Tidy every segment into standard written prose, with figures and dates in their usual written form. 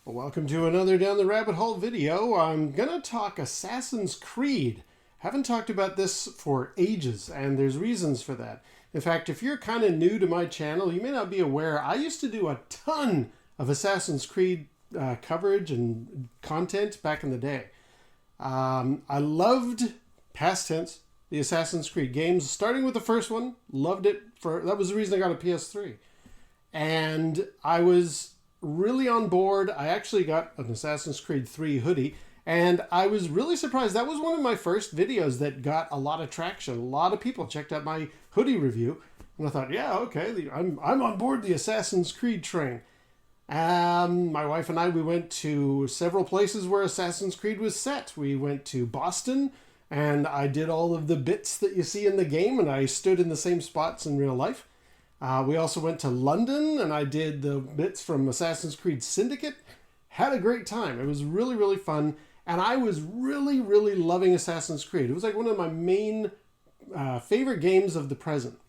Welcome to another Down the Rabbit Hole video. I'm gonna talk Assassin's Creed. Haven't talked about this for ages, and there's reasons for that. In fact, if you're kind of new to my channel, you may not be aware, I used to do a ton of Assassin's Creed coverage and content back in the day. I loved, past tense, the Assassin's Creed games, starting with the first one. Loved it. That was the reason I got a PS3. And I was really on board. I actually got an Assassin's Creed 3 hoodie, and I was really surprised. That was one of my first videos that got a lot of traction. A lot of people checked out my hoodie review, and I thought, yeah, okay, I'm on board the Assassin's Creed train. My wife and I, we went to several places where Assassin's Creed was set. We went to Boston, and I did all of the bits that you see in the game, and I stood in the same spots in real life. We also went to London, and I did the bits from Assassin's Creed Syndicate. Had a great time. It was really, really fun, and I was really, really loving Assassin's Creed. It was like one of my main favorite games of the present,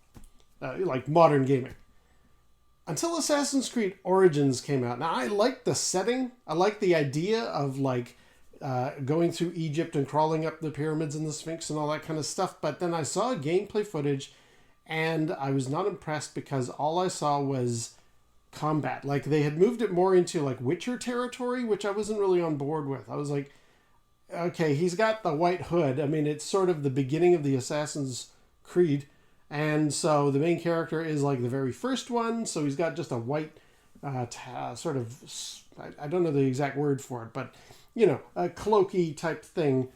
like modern gaming. Until Assassin's Creed Origins came out. Now, I liked the setting. I liked the idea of like going through Egypt and crawling up the pyramids and the Sphinx and all that kind of stuff, but then I saw gameplay footage, and I was not impressed because all I saw was combat. Like, they had moved it more into like Witcher territory, which I wasn't really on board with. I was like, okay, he's got the white hood. I mean, it's sort of the beginning of the Assassin's Creed. And so the main character is like the very first one. So he's got just a white sort of, I don't know the exact word for it, but, you know, a cloaky type thing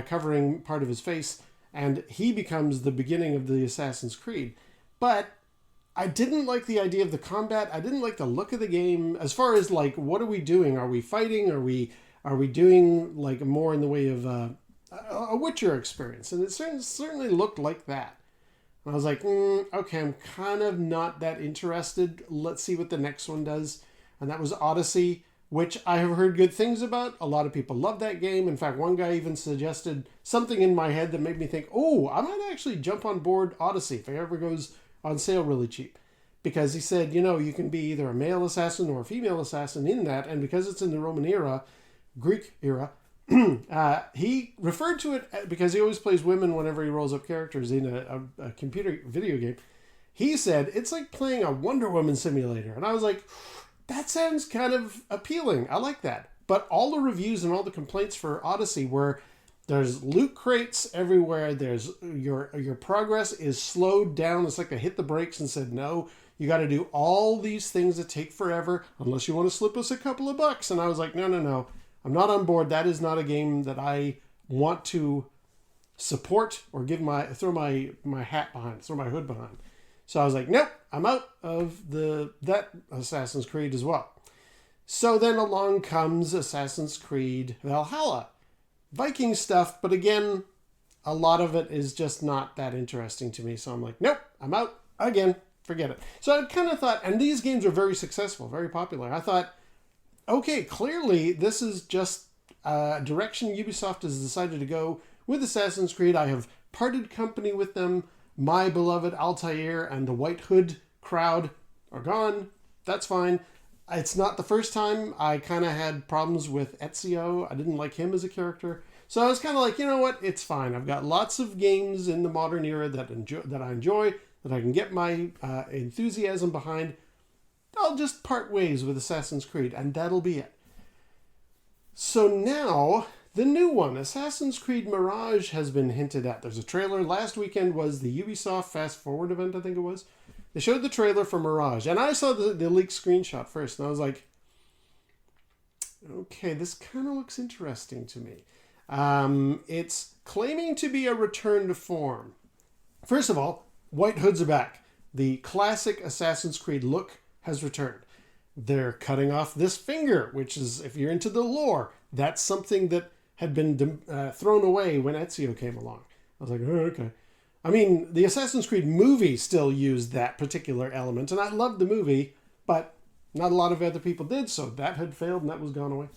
covering part of his face. And he becomes the beginning of the Assassin's Creed. But I didn't like the idea of the combat. I didn't like the look of the game. As far as like, what are we doing? Are we fighting? Are we doing like more in the way of a Witcher experience? And it certainly looked like that. And I was like, okay, I'm kind of not that interested. Let's see what the next one does. And that was Odyssey, which I have heard good things about. A lot of people love that game. In fact, one guy even suggested something in my head that made me think, oh, I might actually jump on board Odyssey if it ever goes on sale really cheap. Because he said, you know, you can be either a male assassin or a female assassin in that. And because it's in the Roman era, Greek era, he referred to it because he always plays women whenever he rolls up characters in a computer video game. He said, it's like playing a Wonder Woman simulator. And I was like, that sounds kind of appealing. I like that. But all the reviews and all the complaints for Odyssey were there's loot crates everywhere. There's your progress is slowed down. It's like they hit the brakes and said, no, you got to do all these things that take forever unless you want to slip us a couple of bucks. And I was like, no. I'm not on board. That is not a game that I want to support or throw my hat behind, throw my hood behind. So I was like, nope, I'm out of that Assassin's Creed as well. So then along comes Assassin's Creed Valhalla. Viking stuff, but again, a lot of it is just not that interesting to me. So I'm like, nope, I'm out again. Forget it. So I kind of thought, and these games are very successful, very popular. I thought, okay, clearly this is just a direction Ubisoft has decided to go with Assassin's Creed. I have parted company with them. My beloved Altair and the White Hood crowd are gone. That's fine. It's not the first time. I kind of had problems with Ezio. I didn't like him as a character. So I was kind of like, you know what? It's fine. I've got lots of games in the modern era that I enjoy, that I can get my enthusiasm behind. I'll just part ways with Assassin's Creed, and that'll be it. So now, the new one, Assassin's Creed Mirage, has been hinted at. There's a trailer. Last weekend was the Ubisoft Fast Forward event, I think it was. They showed the trailer for Mirage, and I saw the leaked screenshot first, and I was like, okay, this kind of looks interesting to me. It's claiming to be a return to form. First of all, White Hoods are back. The classic Assassin's Creed look has returned. They're cutting off this finger, which is, if you're into the lore, that's something that had been thrown away when Ezio came along. I was like, oh, okay. I mean, the Assassin's Creed movie still used that particular element, and I loved the movie, but not a lot of other people did, so that had failed and that was gone away.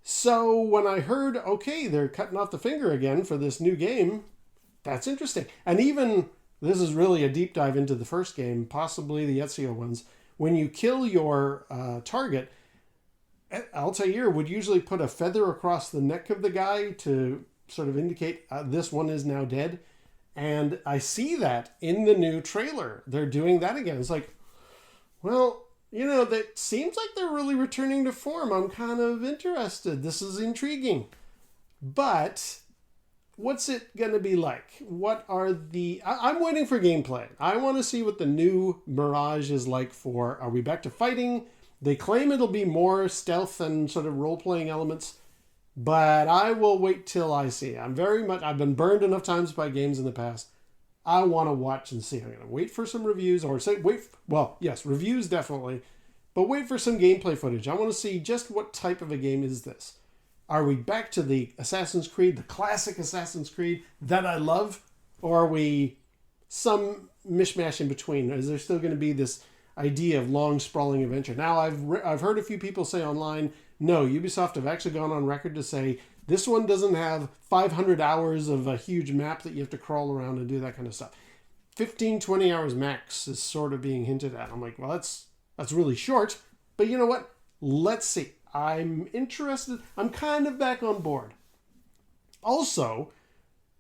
So when I heard, okay, they're cutting off the finger again for this new game, that's interesting. And even, this is really a deep dive into the first game, possibly the Ezio ones, when you kill your target, Altair would usually put a feather across the neck of the guy to sort of indicate this one is now dead. And I see that in the new trailer. They're doing that again. It's like, well, that seems like they're really returning to form. I'm kind of interested. This is intriguing. But what's it going to be like? What are I'm waiting for gameplay. I want to see what the new Mirage is like are we back to fighting? They claim it'll be more stealth and sort of role-playing elements, but I will wait till I see. I've been burned enough times by games in the past. I want to watch and see. I'm going to wait for some reviews reviews definitely, but wait for some gameplay footage. I want to see just what type of a game is this. Are we back to the Assassin's Creed, the classic Assassin's Creed that I love? Or are we some mishmash in between? Is there still going to be this idea of long, sprawling adventure? Now, I've heard a few people say online, no, Ubisoft have actually gone on record to say this one doesn't have 500 hours of a huge map that you have to crawl around and do that kind of stuff. 15, 20 hours max is sort of being hinted at. I'm like, well, that's really short. But you know what? Let's see. I'm interested. I'm kind of back on board. Also,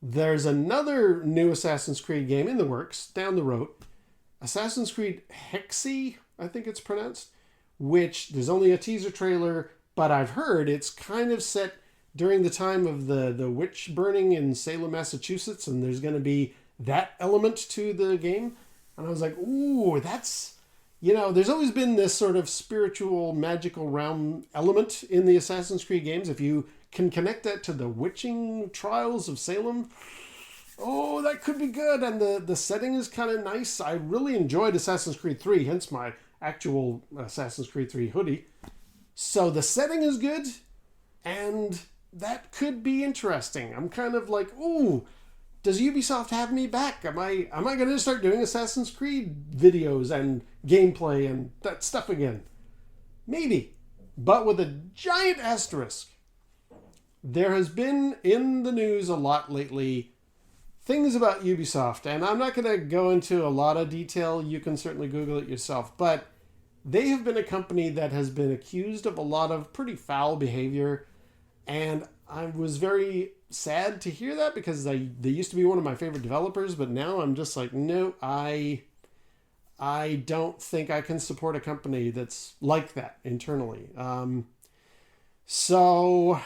there's another new Assassin's Creed game in the works down the road. Assassin's Creed Hexi, I think it's pronounced, which there's only a teaser trailer, but I've heard it's kind of set during the time of the witch burning in Salem, Massachusetts, and there's going to be that element to the game. And I was like, ooh, that's... there's always been this sort of spiritual, magical realm element in the Assassin's Creed games. If you can connect that to the witching trials of Salem, oh, that could be good. And the setting is kind of nice. I really enjoyed Assassin's Creed 3, hence my actual Assassin's Creed 3 hoodie. So the setting is good, and that could be interesting. I'm kind of like, ooh, does Ubisoft have me back? Am I going to start doing Assassin's Creed videos and gameplay and that stuff again? Maybe. But with a giant asterisk. There has been in the news a lot lately things about Ubisoft, and I'm not going to go into a lot of detail. You can certainly Google it yourself. But they have been a company that has been accused of a lot of pretty foul behavior, and I was very sad to hear that because they used to be one of my favorite developers, but now I'm just like, no, I don't think I can support a company that's like that internally. So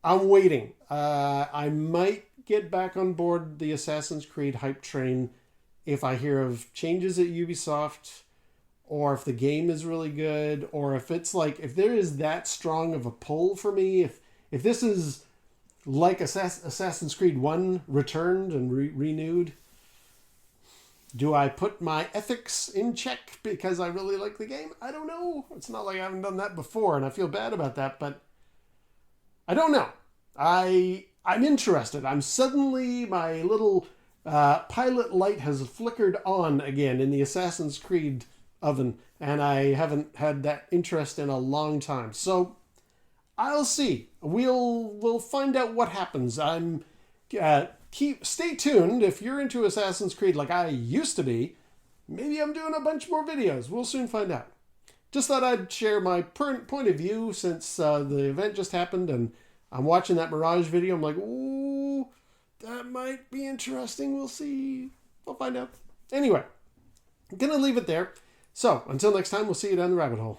I'm waiting. I might get back on board the Assassin's Creed hype train if I hear of changes at Ubisoft, or if the game is really good, or if it's like, if there is that strong of a pull for me, if this is like Assassin's Creed 1 returned and renewed, do I put my ethics in check because I really like the game? I don't know. It's not like I haven't done that before, and I feel bad about that, but I don't know. I'm interested. I'm suddenly, my little pilot light has flickered on again in the Assassin's Creed oven, and I haven't had that interest in a long time. So I'll see. We'll find out what happens. Stay tuned. If you're into Assassin's Creed like I used to be, maybe I'm doing a bunch more videos. We'll soon find out. Just thought I'd share my point of view since the event just happened, and I'm watching that Mirage video. I'm like, ooh, that might be interesting. We'll see. I'll find out. Anyway, I'm going to leave it there. So, until next time, we'll see you down the rabbit hole.